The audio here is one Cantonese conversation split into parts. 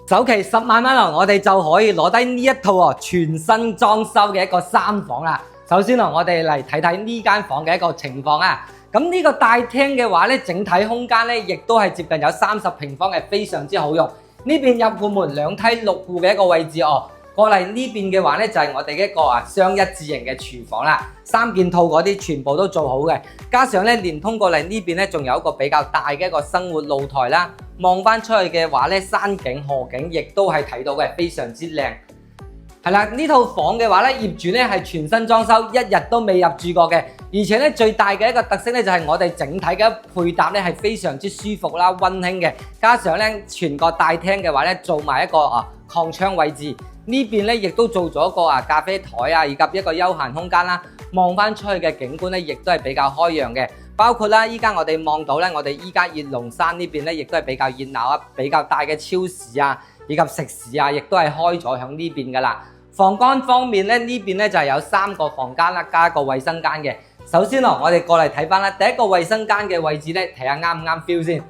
首期10萬蚊我哋就可以攞低呢一套全新裝修嘅一個3房啦。首先我哋嚟睇睇呢間房嘅一個情況啊。咁呢個大廳嘅話咧，整體空間咧亦都係接近有30平方嘅，非常之好用。呢邊入戶門2梯6戶嘅一個位置過嚟呢邊嘅話咧，就係我哋一個雙一字型嘅廚房啦。3件套嗰啲全部都做好嘅，加上咧連通過嚟呢邊咧，仲有一個比較大嘅一個生活露台啦。望翻出去嘅話咧，山景河景亦都係睇到嘅，非常之靚。係啦，呢套房嘅話咧，業主咧係全新裝修，一日都未入住過嘅。而且咧最大嘅一個特色咧，就係我哋整體嘅配搭咧係非常之舒服啦、溫馨嘅。加上咧全個大廳嘅話咧，做埋一個靠窗位置。呢邊咧亦都做咗一個咖啡台以及一個休閒空間啦。望翻出去嘅景觀咧，亦都係比較開揚嘅。包括啦，依家我哋望到咧，我哋依家熱龍山呢邊咧，亦都係比較熱鬧比較大嘅超市以及食肆亦都係開咗響呢邊噶啦。房間方面咧，呢邊咧就係有3個房間啦，加一個衛生間嘅。首先我哋過嚟睇翻啦，第一個衛生間嘅位置咧，睇下啱唔啱 feel 先。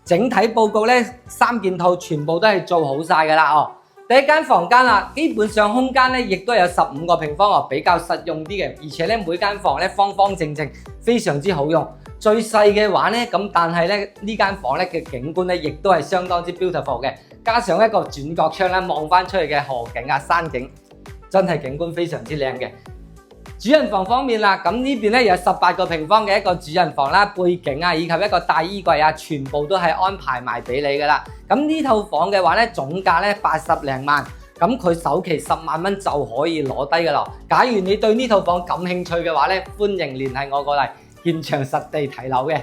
整體報告咧，3件套全部都係做好晒噶啦第一間房間基本上空間咧亦都有15個平方比較實用啲嘅，而且咧每間房咧方方正正，非常之好用。最細嘅話咧，但係咧呢間房咧嘅景觀咧亦都係相當之 beautiful 嘅，加上一個轉角窗咧望翻出去嘅河景山景，真係景觀非常之靚嘅。主人房方面啦，咁呢邊咧有18個平方嘅一個主人房啦，背景以及一個大衣櫃全部都係安排埋俾你噶啦。咁呢套房嘅話咧，總價咧80零萬，咁佢首期10萬蚊就可以攞低噶啦。假如你對呢套房感興趣嘅話咧，歡迎聯繫我過嚟現場實地睇樓嘅。